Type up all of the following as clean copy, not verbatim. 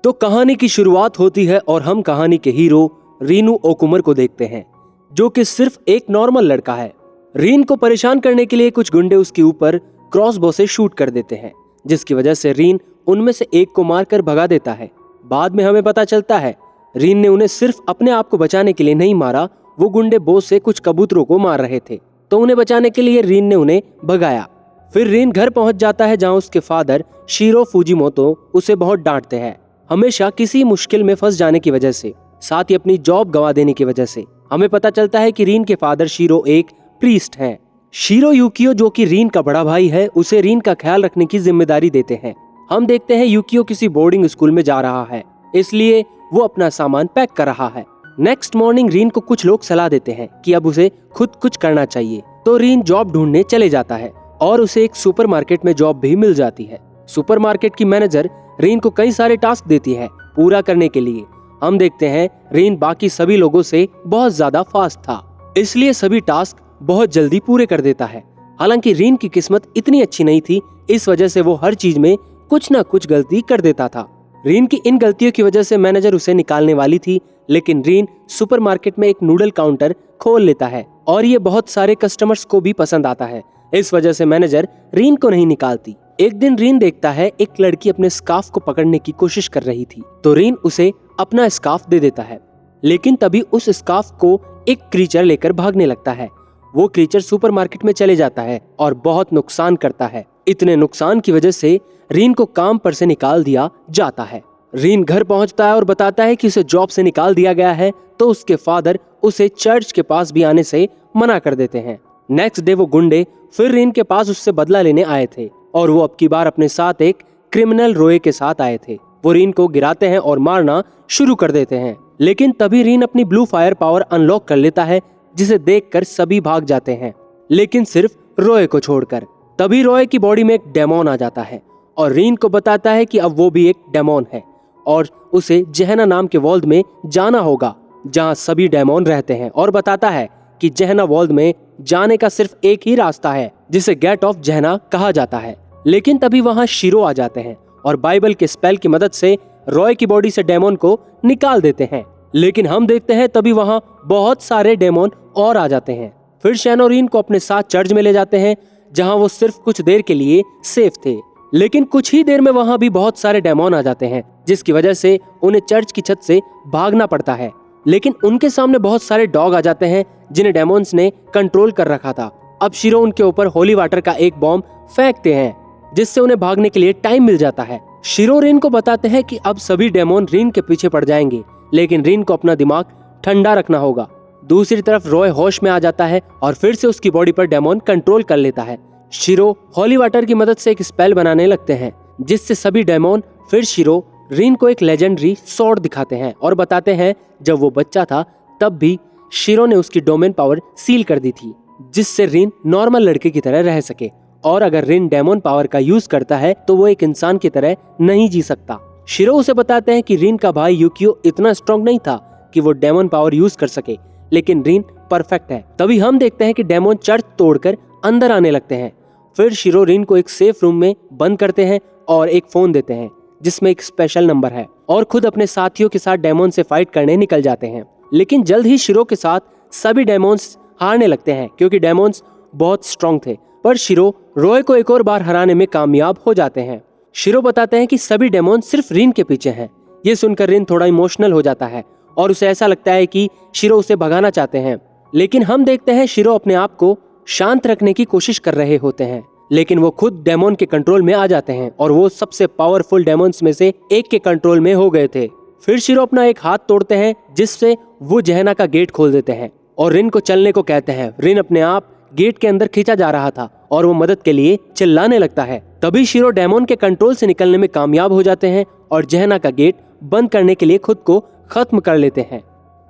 तो कहानी की शुरुआत होती है और हम कहानी के हीरो रीनू ओकुमर को देखते हैं, जो कि सिर्फ एक नॉर्मल लड़का है। रीन को परेशान करने के लिए कुछ गुंडे उसके ऊपर क्रॉसबो से शूट कर देते हैं, जिसकी वजह से रीन उनमें से एक को मारकर भगा देता है। बाद में हमें पता चलता है रीन ने उन्हें सिर्फ अपने आप को बचाने के लिए नहीं मारा, वो गुंडे बो से कुछ कबूतरों को मार रहे थे, तो उन्हें बचाने के लिए रीन ने उन्हें भगाया। फिर रीन घर पहुंच जाता है, जहां उसके फादर शीरो फूजिमोतो उसे बहुत डांटते हैं, हमेशा किसी मुश्किल में फंस जाने की वजह से, साथ ही अपनी जॉब गंवा देने की वजह से। हमें पता चलता है कि रीन के फादर शीरो एक प्रीस्ट हैं। शीरो यूकियो, जो कि रीन का बड़ा भाई है, उसे रीन का ख्याल रखने की जिम्मेदारी देते हैं। हम देखते हैं यूकियो किसी बोर्डिंग स्कूल में जा रहा है, इसलिए वो अपना सामान पैक कर रहा है। नेक्स्ट मॉर्निंग रीन को कुछ लोग सलाह देते हैं कि अब उसे खुद कुछ करना चाहिए, तो रीन जॉब ढूंढने चले जाता है और उसे एक सुपरमार्केट में जॉब भी मिल जाती है। सुपरमार्केट की मैनेजर रीन को कई सारे टास्क देती है पूरा करने के लिए। हम देखते हैं रीन बाकी सभी लोगों से बहुत ज्यादा फास्ट था, इसलिए सभी टास्क बहुत जल्दी पूरे कर देता है। हालांकि रीन की किस्मत इतनी अच्छी नहीं थी, इस वजह से वो हर चीज में कुछ ना कुछ गलती कर देता था। रीन की इन गलतियों की वजह से मैनेजर उसे निकालने वाली थी, लेकिन रीन सुपरमार्केट में एक नूडल काउंटर खोल लेता है और ये बहुत सारे कस्टमर्स को भी पसंद आता है। इस वजह से मैनेजर रीन को नहीं निकालती। एक दिन रीन देखता है एक लड़की अपने स्कार्फ को पकड़ने की कोशिश कर रही थी, तो रीन उसे अपना स्कार्फ दे देता है, लेकिन तभी उस स्कार्फ को एक क्रीचर लेकर भागने लगता है। वो क्रीचर सुपरमार्केट में चले जाता है और बहुत नुकसान करता है। इतने नुकसान की वजह से रीन को काम पर से निकाल दिया जाता है। रीन घर पहुंचता है और बताता है कि उसे जॉब से निकाल दिया गया है, तो उसके फादर उसे चर्च के पास भी आने से मना कर देते हैं। नेक्स्ट डे वो गुंडे फिर रीन के पास उससे बदला लेने आए थे और वो अब की बार अपने साथ एक क्रिमिनल रोए के साथ आए थे। वो रीन को गिराते हैं और मारना शुरू कर देते हैं, लेकिन तभी रीन अपनी ब्लू फायर पावर अनलॉक कर लेता है, जिसे देखकर सभी भाग जाते हैं, लेकिन सिर्फ रॉय को छोड़कर। तभी रॉय की बॉडी में एक डेमोन आ जाता है और रीन को बताता है कि अब वो भी एक डेमोन है और उसे जहना नाम के वर्ल्ड में जाना होगा, जहां सभी डेमोन रहते हैं, और बताता है कि जहना वर्ल्ड में जाने का सिर्फ एक ही रास्ता है, जिसे गेट ऑफ जहना कहा जाता है। लेकिन तभी वहां शीरो आ जाते हैं और बाइबल के स्पेल की मदद से रॉय की बॉडी से डेमोन को निकाल देते हैं। लेकिन हम देखते हैं तभी वहां बहुत सारे डेमोन और आ जाते हैं। फिर शैनो रीन को अपने साथ चर्च में ले जाते हैं, जहां वो सिर्फ कुछ देर के लिए सेफ थे, लेकिन कुछ ही देर में वहां भी बहुत सारे डेमोन आ जाते हैं, जिसकी वजह से उन्हें चर्च की छत से भागना पड़ता है। लेकिन उनके सामने बहुत सारे डॉग आ जाते हैं, जिन्हें डेमोन्स ने कंट्रोल कर रखा था। अब शीरो उनके ऊपर होली वाटर का एक बॉम्ब फेंकते हैं, जिससे उन्हें भागने के लिए टाइम मिल जाता है। शीरो रीन को बताते हैं कि अब सभी डेमोन रीन के पीछे पड़ जाएंगे, लेकिन रीन को अपना दिमाग ठंडा रखना होगा। दूसरी तरफ रॉय होश में आ जाता है और फिर से उसकी बॉडी पर डेमोन कंट्रोल कर लेता है। शीरो होली वाटर की मदद से एक स्पेल बनाने लगते हैं, जिससे सभी डेमोन फिर शीरो रीन को एक लेजेंडरी स्वॉर्ड दिखाते हैं और बताते हैं जब वो बच्चा था तब भी शीरो ने उसकी डोमेन पावर सील कर दी थी, जिससे रीन नॉर्मल लड़के की तरह रह सके, और अगर रीन डेमोन पावर का यूज करता है तो वो एक इंसान की तरह नहीं जी सकता। शीरो उसे बताते हैं कि रीन का भाई यूकियो इतना स्ट्रॉन्ग नहीं था कि वो डेमोन पावर यूज कर सके, लेकिन रीन परफेक्ट है। तभी हम देखते हैं कि डेमोन चर्च तोड़कर अंदर आने लगते हैं। फिर शीरो रीन को एक सेफ रूम में बंद करते हैं और एक फोन देते हैं, जिसमें एक स्पेशल नंबर है, और खुद अपने साथियों के साथ डेमोन से फाइट करने निकल जाते हैं। लेकिन जल्द ही शीरो के साथ सभी डेमोन्स हारने लगते हैं, क्योंकि डेमोन्स बहुत स्ट्रॉन्ग थे। पर शीरो रॉय को एक और बार हराने में कामयाब हो जाते हैं। शीरो बताते हैं कि सभी डेमोन सिर्फ रीन के पीछे हैं। ये सुनकर रीन थोड़ा इमोशनल हो जाता है और उसे ऐसा लगता है कि शीरो उसे भगाना चाहते हैं। लेकिन हम देखते हैं शीरो अपने आप को शांत रखने की कोशिश कर रहे होते हैं, लेकिन वो खुद डेमोन के कंट्रोल में आ जाते हैं और वो सबसे पावरफुल डेमोन्स में से एक के कंट्रोल में हो गए थे। फिर शीरो अपना एक हाथ तोड़ते हैं, जिससे वो जहना का गेट खोल देते हैं और रीन को चलने को कहते हैं। रीन अपने आप गेट के अंदर खींचा जा रहा था और वो मदद के लिए चिल्लाने लगता है। तभी शीरो डेमोन के कंट्रोल से निकलने में कामयाब हो जाते हैं और जहना का गेट बंद करने के लिए खुद को खत्म कर लेते हैं।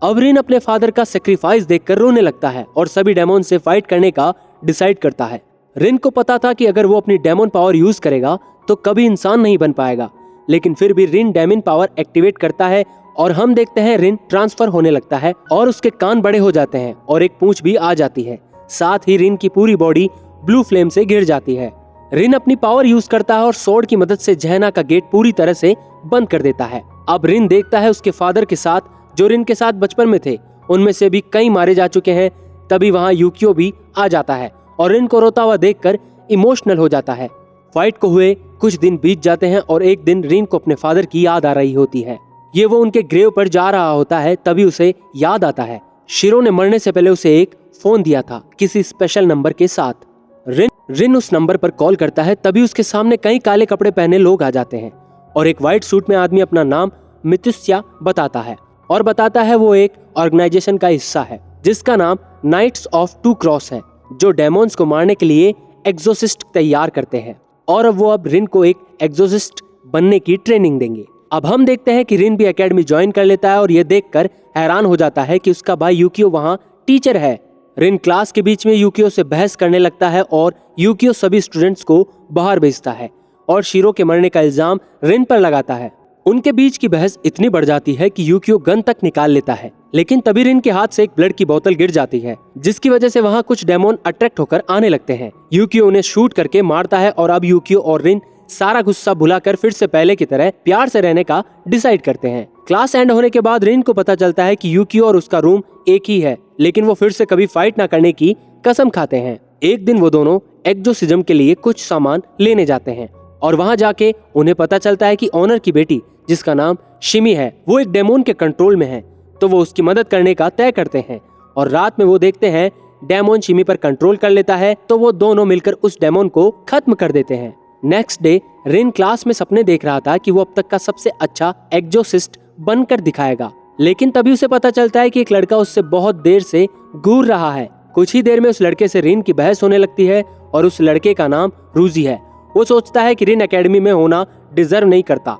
अब रीन अपने फादर का सेक्रीफाइस देखकर रोने लगता है और सभी डेमोन से फाइट करने का डिसाइड करता है। रीन को पता था कि अगर वो अपनी डेमोन पावर यूज करेगा तो कभी इंसान नहीं बन पाएगा, लेकिन फिर भी रीन डेमन पावर एक्टिवेट करता है और हम देखते हैं रीन ट्रांसफर होने लगता है और उसके कान बड़े हो जाते हैं और एक पूंछ भी आ जाती है। साथ ही रीन की पूरी बॉडी ब्लू फ्लेम से घिर जाती है। रिन अपनी पावर यूज करता है और स्वॉर्ड की मदद से जहना का गेट पूरी तरह से बंद कर देता है। अब रिन देखता है उसके फादर के साथ, जो रिन के साथ बचपन में थे, उनमें से भी कई मारे जा चुके हैं। तभी वहाँ यूकियो भी आ जाता है और रिन को रोता हुआ देखकर इमोशनल हो जाता है। फाइट को हुए कुछ दिन बीत जाते हैं और एक दिन रिन को अपने फादर की याद आ रही होती है। ये वो उनके ग्रेव पर जा रहा होता है, तभी उसे याद आता है शिरो ने मरने से पहले उसे एक फोन दिया था किसी स्पेशल नंबर के साथ। रिन उस नंबर पर कॉल करता है, तभी उसके सामने कई काले कपड़े पहने लोग आ जाते हैं और एक व्हाइट सूट में आदमी अपना नाम मितुस्या बताता है और बताता है वो एक ऑर्गेनाइजेशन का हिस्सा है जिसका नाम नाइट्स ऑफ टू क्रॉस है, जो डेमोन्स को मारने के लिए एग्जोसिस्ट तैयार करते हैं और अब रिन को एक एग्जोसिस्ट बनने की ट्रेनिंग देंगे। अब हम देखते हैं कि रिन भी एकेडमी ज्वाइन कर लेता है और ये देखकर हैरान हो जाता है कि उसका भाई यूकियो वहाँ टीचर है। रिन क्लास के बीच में यूकियो से बहस करने लगता है और यूकियो सभी स्टूडेंट्स को बाहर भेजता है और शिरो के मरने का इल्जाम रिन पर लगाता है। उनके बीच की बहस इतनी बढ़ जाती है कि यूकियो गन तक निकाल लेता है, लेकिन तभी रिन के हाथ से एक ब्लड की बोतल गिर जाती है, जिसकी वजह से वहाँ कुछ डेमोन अट्रैक्ट होकर आने लगते हैं। यूकियो उन्हें शूट करके मारता है और अब यूकियो और रिन सारा गुस्सा भुलाकर फिर से पहले की तरह प्यार से रहने का डिसाइड करते हैं। क्लास एंड होने के बाद रिन को पता चलता है कि यूकियो और उसका रूम एक ही है, लेकिन वो फिर से कभी फाइट ना करने की कसम खाते हैं। एक दिन वो दोनों एक्सोर्सिज्म के लिए कुछ सामान लेने जाते हैं और वहाँ जाके उन्हें पता चलता है कि ऑनर की बेटी, जिसका नाम शिमी है, वो एक डेमोन के कंट्रोल में है, तो वो उसकी मदद करने का तय करते हैं। और रात में वो देखते हैं डेमोन शिमी पर कंट्रोल कर लेता है, तो वो दोनों मिलकर उस डेमोन को खत्म कर देते हैं। नेक्स्ट डे रिन क्लास में सपने देख रहा था कि वो अब तक का सबसे अच्छा एग्जोसिस्ट बनकर दिखाएगा, लेकिन तभी उसे पता चलता है कि एक लड़का उससे बहुत देर से घूर रहा है। कुछ ही देर में उस लड़के से रिन की बहस होने लगती है और उस लड़के का नाम रूजी है। वो सोचता है कि रिन एकेडमी में होना डिजर्व नहीं करता।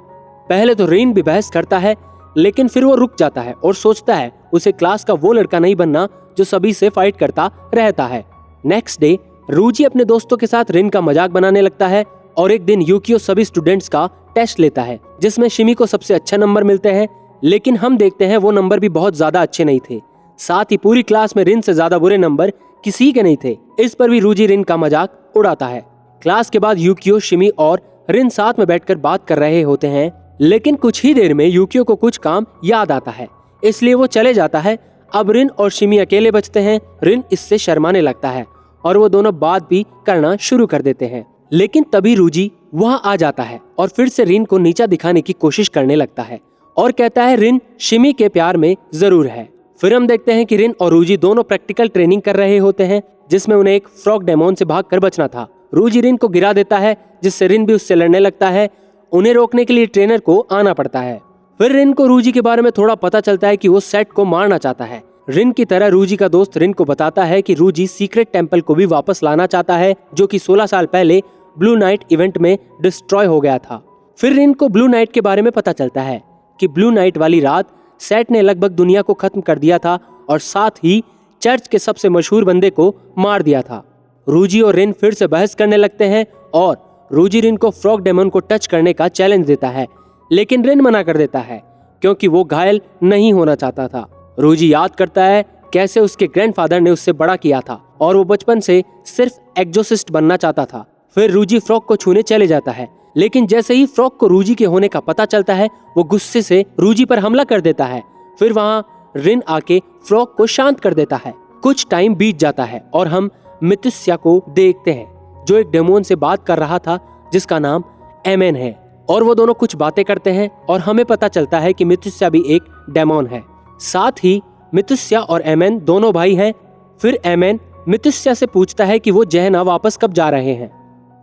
पहले तो रिन भी बहस करता है, लेकिन फिर वो रुक जाता है और सोचता है उसे क्लास का वो लड़का नहीं बनना जो सभी से फाइट करता रहता है। नेक्स्ट डे रूजी अपने दोस्तों के साथ रिन का मजाक बनाने लगता है और एक दिन यूकियो सभी स्टूडेंट्स का टेस्ट लेता है, जिसमें शिमी को सबसे अच्छा नंबर मिलते हैं, लेकिन हम देखते हैं वो नंबर भी बहुत ज्यादा अच्छे नहीं थे। साथ ही पूरी क्लास में रिन से ज्यादा बुरे नंबर किसी के नहीं थे। इस पर भी रूजी रिन का मजाक उड़ाता है। क्लास के बाद यूकियो, शिमी और रिन साथ में बैठकर बात कर रहे होते हैं, लेकिन कुछ ही देर में यूकियो को कुछ काम याद आता है, इसलिए वो चले जाता है। अब रिन और शिमी अकेले बचते हैं। रिन इससे शर्माने लगता है और वो दोनों बात भी करना शुरू कर देते हैं, लेकिन तभी रूजी वहाँ आ जाता है और फिर से रिन को नीचा दिखाने की कोशिश करने लगता है और कहता है रिन शिमी के प्यार में जरूर है। फिर हम देखते हैं कि रिन और रूजी दोनों प्रैक्टिकल ट्रेनिंग कर रहे होते हैं, जिसमें उन्हें एक फ्रॉग डेमोन से भागकर बचना था। रूजी रिन को गिरा देता है, जिससे रिन भी उससे लड़ने लगता है। उन्हें रोकने के लिए ट्रेनर को आना पड़ता है। फिर रिन को रूजी के बारे में थोड़ा पता चलता है कि वो सेट को मारना चाहता है। रिन की तरह रूजी का दोस्त रिन को बताता है कि रूजी सीक्रेट टेम्पल को भी वापस लाना चाहता है, जो कि 16 साल पहले ब्लू नाइट इवेंट में डिस्ट्रॉय हो गया था। फिर रिन को ब्लू नाइट के बारे में पता चलता है कि ब्लू नाइट वाली रात सेट ने लगभग दुनिया को खत्म कर दिया था और साथ ही चर्च के सबसे मशहूर बंदे को मार दिया था। रूजी और रिन फिर से बहस करने लगते हैं और रूजी रिन को फ्रॉग डेमन को टच करने का चैलेंज देता है, लेकिन रिन मना कर देता है क्योंकि वो घायल नहीं होना चाहता था। रूजी याद करता है कैसे उसके ग्रैंडफादर ने उससे बड़ा किया था और वो बचपन से सिर्फ एग्जोसिस्ट बनना चाहता था। फिर रूजी फ्रॉग को छूने चले जाता है, लेकिन जैसे ही फ्रॉग को रूजी के होने का पता चलता है, वो गुस्से से रूजी पर हमला कर देता है। फिर वहाँ रिन आके फ्रॉग को शांत कर देता है। कुछ टाइम बीत जाता है और हम मितुस्या को देखते हैं, जो एक डेमोन से बात कर रहा था जिसका नाम एमेन है, और वो दोनों कुछ बातें करते हैं और हमें पता चलता है कि मितुस्या भी एक डेमोन है। साथ ही मितुस्या और एमेन दोनों भाई हैं। फिर एमेन मितुस्या से पूछता है कि वो जहना वापस कब जा रहे हैं,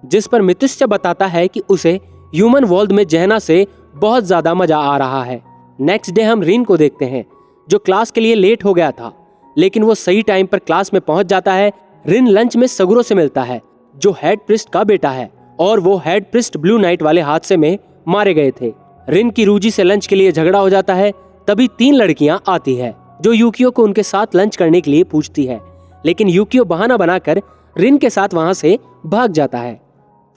जिस पर मितुस्या बताता है कि उसे ह्यूमन वर्ल्ड में जहना से बहुत ज्यादा मजा आ रहा है। नेक्स्ट डे हम रिन को देखते हैं, जो क्लास के लिए लेट हो गया था, लेकिन वो सही टाइम पर क्लास में पहुंच जाता है। रिन लंच में सगुरो से मिलता है, जो हेड प्रिस्ट का बेटा है, और वो हेड प्रिस्ट ब्लू नाइट वाले हादसे में मारे गए थे। रिन की रूजी से लंच के लिए झगड़ा हो जाता है। तभी 3 लड़कियां आती है, जो यूकियो को उनके साथ लंच करने के लिए पूछती है, लेकिन यूकियो बहाना बनाकर रिन के साथ वहां से भाग जाता है।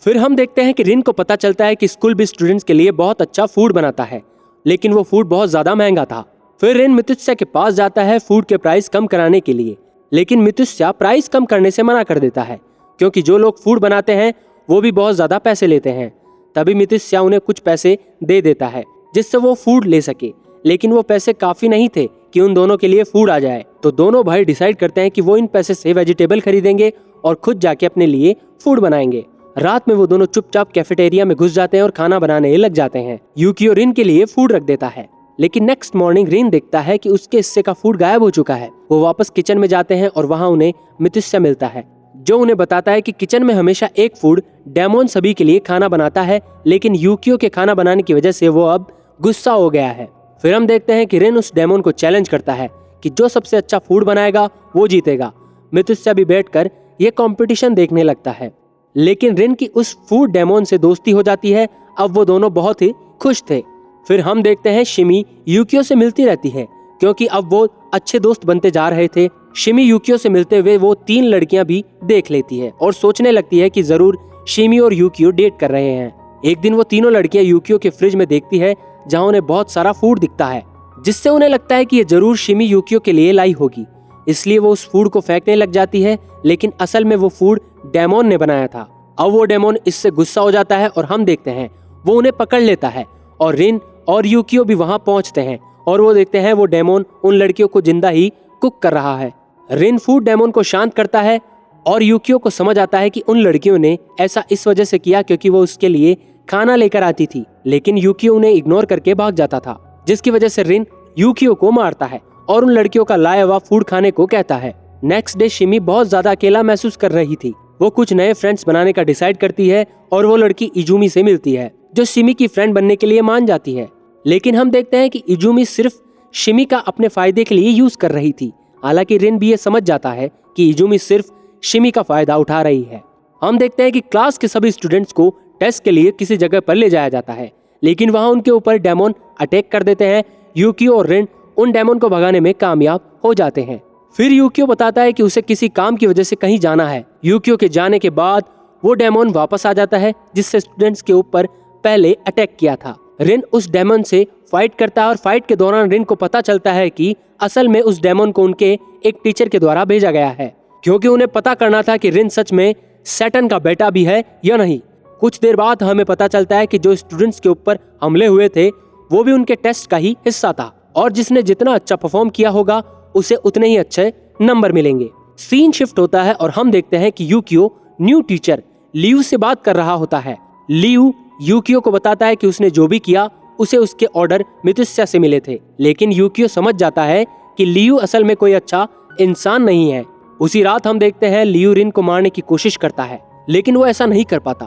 फिर हम देखते हैं कि रिन को पता चलता है कि स्कूल भी स्टूडेंट्स के लिए बहुत अच्छा फूड बनाता है, लेकिन वो फूड बहुत ज्यादा महंगा था। फिर रिन मितुस्या के पास जाता है फूड के प्राइस कम कराने के लिए, लेकिन मितुस्या प्राइस कम करने से मना कर देता है, क्योंकि जो लोग फूड बनाते हैं वो भी बहुत ज्यादा पैसे लेते हैं। तभी मितिस्या उन्हें कुछ पैसे दे देता है जिससे वो फूड ले सके, लेकिन वो पैसे काफी नहीं थे कि उन दोनों के लिए फूड आ जाए। तो दोनों भाई डिसाइड करते हैं कि वो इन पैसे से वेजिटेबल खरीदेंगे और खुद जाके अपने लिए फूड बनाएंगे। रात में वो दोनों चुपचाप कैफेटेरिया में घुस जाते हैं और खाना बनाने लग जाते हैं। यूकियो रिन के लिए फूड रख देता है, लेकिन नेक्स्ट मॉर्निंग रिन देखता है कि उसके हिस्से का फूड गायब हो चुका है। वो वापस किचन में जाते हैं और वहाँ उन्हें मितिस्या मिलता है, जो उन्हें बताता है कि किचन में हमेशा एक फूड डेमोन सभी के लिए खाना बनाता है, लेकिन यूकियो के खाना बनाने की वजह से वो अब गुस्सा हो गया है। फिर हम देखते हैं कि रिन उस डेमोन को चैलेंज करता है कि जो सबसे अच्छा फूड बनाएगा वो जीतेगा। मितिस्या भी बैठकर ये कंपटीशन देखने लगता है, लेकिन रिन की उस फूड डेमोन से दोस्ती हो जाती है। अब वो दोनों बहुत ही खुश थे। फिर हम देखते हैं शिमी यूकियो से मिलती रहती है, क्योंकि अब वो अच्छे दोस्त बनते जा रहे थे। शिमी यूकियो से मिलते हुए वो 3 लड़कियां भी देख लेती है और सोचने लगती है कि जरूर शिमी और यूकियो डेट कर रहे हैं। एक दिन वो तीनों लड़कियां यूकियो के फ्रिज में देखती है, जहां उन्हें बहुत सारा फूड दिखता है, जिससे उन्हें लगता है कि ये जरूर शिमी यूकियो के लिए लाई होगी। इसलिए वो उस फूड को फेंकने लग जाती है, लेकिन असल में वो फूड डेमोन ने बनाया था। अब वो डेमोन इससे गुस्सा हो जाता है और हम देखते हैं वो उन्हें पकड़ लेता है और रिन और यूकियो भी वहां पहुंचते हैं और वो देखते हैं वो डेमोन उन लड़कियों को जिंदा ही कुक कर रहा है। रिन फूड डेमोन को शांत करता है और यूकियो को समझ आता है कि उन लड़कियों ने ऐसा इस वजह से किया क्योंकि वो उसके लिए खाना लेकर आती थी, लेकिन यूकियो उन्हें इग्नोर करके भाग जाता था, जिसकी वजह से रिन यूकियो को मारता है और उन लड़कियों का लाया हुआ फूड खाने को कहता है। नेक्स्ट डे शिमी बहुत ज्यादा अकेला महसूस कर रही थी। वो कुछ नए फ्रेंड्स बनाने का डिसाइड करती है और वो लड़की इजुमी से मिलती है, जो शिमी की फ्रेंड बनने के लिए मान जाती है। लेकिन हम देखते हैं कि इजुमी सिर्फ शिमी का अपने फायदे के लिए यूज कर रही थी। हालांकि रिन भी ये समझ जाता है कि इजुमी सिर्फ शिमी का फायदा उठा रही है। हम देखते हैं कि क्लास के सभी स्टूडेंट्स को टेस्ट के लिए किसी जगह पर ले जाया जाता है, लेकिन वहां उनके ऊपर डेमोन अटैक कर देते हैं। यूकियो और रिन उन डेमोन को भगाने में कामयाब हो जाते हैं। फिर यूकियो बताता है कि उसे किसी काम की वजह से कहीं जाना है। यूकियो के जाने के बाद वो डेमोन वापस आ जाता है, जिससे स्टूडेंट्स के ऊपर पहले अटैक किया था। रिन उस डेमोन से फाइट करता है और फाइट के दौरान रिन को पता चलता है कि असल में उस डेमोन को उनके एक टीचर के द्वारा भेजा गया है, क्योंकि उन्हें पता करना था कि रिन सच में सैटर्न का बेटा भी है या नहीं। कुछ देर बाद हमें पता चलता है कि जो स्टूडेंट्स के ऊपर हमले हुए थे वो भी उनके टेस्ट का ही हिस्सा था, और जिसने जितना अच्छा परफॉर्म किया होगा उसे उतने ही अच्छे नंबर मिलेंगे। सीन शिफ्ट होता है और हम देखते हैं कि यूकियो न्यू टीचर लियू से बात कर रहा होता है। लियू यूकियो को बताता है कि उसने जो भी किया उसे उसके ऑर्डर मितिस्या से मिले थे, लेकिन यूकियो समझ जाता है कि लियू असल में कोई अच्छा इंसान नहीं है। उसी रात हम देखते हैं लियू रिन को मारने की कोशिश करता है, लेकिन वो ऐसा नहीं कर पाता,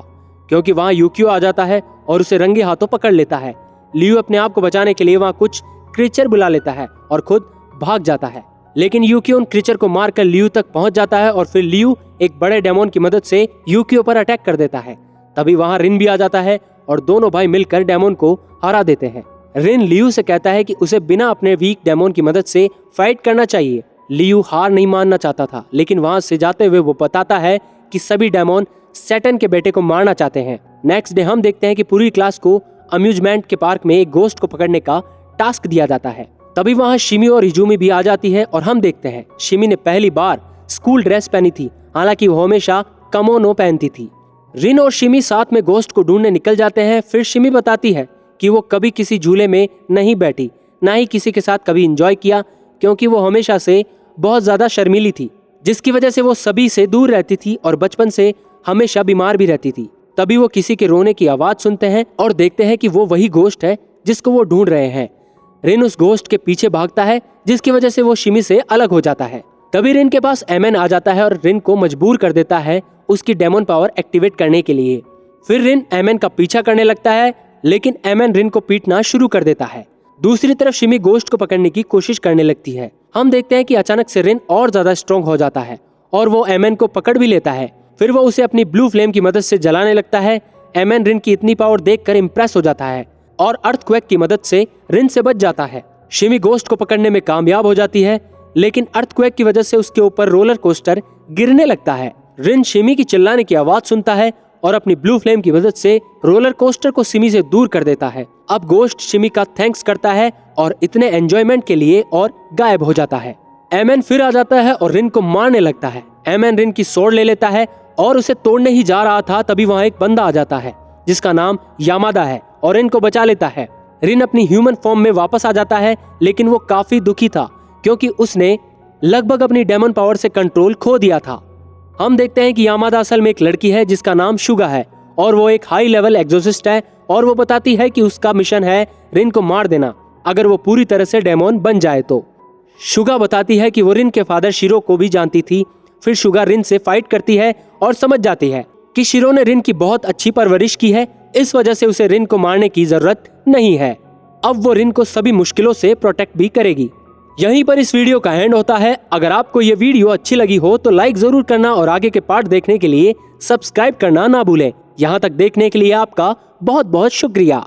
क्योंकि वहाँ यूकियो आ जाता है और उसे रंगे हाथों पकड़ लेता है। लियू अपने आप को बचाने के लिए वहाँ कुछ क्रीचर बुला लेता है और खुद भाग जाता है, लेकिन यूकियो उन क्रीचर को मारकर लियू तक पहुंच जाता है और फिर लियू एक बड़े डेमोन की मदद से यूकियो पर अटैक कर देता है। तभी वहाँ रिन भी आ जाता है और दोनों भाई मिलकर डेमोन को हरा देते हैं। रिन लियू से कहता है कि उसे बिना अपने वीक डेमोन की मदद से फाइट करना चाहिए। लियू हार नहीं मानना चाहता था, लेकिन वहाँ से जाते हुए वो बताता है कि सभी डेमोन सैटर्न के बेटे को मारना चाहते हैं। नेक्स्ट डे हम देखते हैं कि पूरी क्लास को अम्यूजमेंट के पार्क में एक गोस्ट को पकड़ने का टास्क दिया जाता है। तभी वहाँ शिमी और इजुमी भी आ जाती है और हम देखते हैं शिमी ने पहली बार स्कूल ड्रेस पहनी थी, हालांकि वो हमेशा कमोनो पहनती थी। रिन और शिमी साथ में गोस्ट को ढूंढने निकल जाते हैं। फिर शिमी बताती है कि वो कभी किसी झूले में नहीं बैठी, ना ही किसी के साथ कभी एंजॉय किया, क्योंकि वो हमेशा से बहुत ज्यादा शर्मीली थी, जिसकी वजह से वो सभी से दूर रहती थी और बचपन से हमेशा बीमार भी रहती थी। तभी वो किसी के रोने की आवाज सुनते हैं और देखते हैं कि वो वही गोस्ट है जिसको वो ढूंढ रहे हैं। रिन उस गोस्ट के पीछे भागता है, जिसकी वजह से वो शिमी से अलग हो जाता है। तभी रिन के पास एमएन आ जाता है और रिन को मजबूर कर देता है उसकी डेमन पावर एक्टिवेट करने के लिए। फिर रिन एमएन का पीछा करने लगता है, लेकिन एमएन रिन को पीटना शुरू कर देता है। दूसरी तरफ शिमी गोस्ट को पकड़ने की कोशिश करने लगती है। हम देखते हैं कि अचानक से रिन और ज्यादा स्ट्रॉन्ग हो जाता है और वो एमएन को पकड़ भी लेता है। फिर वो उसे अपनी ब्लू फ्लेम की मदद से जलाने लगता है। एमएन रिन की इतनी पावर देखकर इम्प्रेस हो जाता है और अर्थक्वेक की मदद से रिन से बच जाता है। शिमी गोस्ट को पकड़ने में कामयाब हो जाती है, लेकिन अर्थक्वेक की वजह से उसके ऊपर रोलर कोस्टर गिरने लगता है। रिन शिमी की चिल्लाने की आवाज सुनता है और अपनी ब्लू फ्लेम की मदद से रोलर कोस्टर को शिमी से दूर कर देता है। अब गोस्ट शिमी का थैंक्स करता है और इतने एंजॉयमेंट के लिए और गायब हो जाता है। एमएन फिर आ जाता है और रिन को मारने लगता है। एमएन रिन की स्वॉर्ड ले लेता है और उसे तोड़ने ही जा रहा था तभी वहाँ एक बंदा आ जाता है जिसका नाम यामादा है और रिन को बचा लेता है। रिन अपनी ह्यूमन फॉर्म में वापस आ जाता है, लेकिन वो काफी दुखी था क्योंकि उसने लगभग अपनी डेमन पावर से कंट्रोल खो दिया था। हम देखते हैं कि यामादा असल में एक लड़की है जिसका नाम शुगा है और वो एक हाई लेवल एग्जोसिस्ट है और वो बताती है कि उसका मिशन है रिन को मार देना अगर वो पूरी तरह से डेमोन बन जाए तो। शुगा बताती है कि वो रिन के फादर शिरो को भी जानती थी। फिर शुगा रिन से फाइट करती है और समझ जाती है कि शिरो ने रिन की बहुत अच्छी परवरिश की है, इस वजह से उसे रिन को मारने की जरूरत नहीं है। अब वो रिन को सभी मुश्किलों से प्रोटेक्ट भी करेगी। यहीं पर इस वीडियो का एंड होता है। अगर आपको ये वीडियो अच्छी लगी हो तो लाइक जरूर करना और आगे के पार्ट देखने के लिए सब्सक्राइब करना ना भूलें। यहाँ तक देखने के लिए आपका बहुत बहुत शुक्रिया।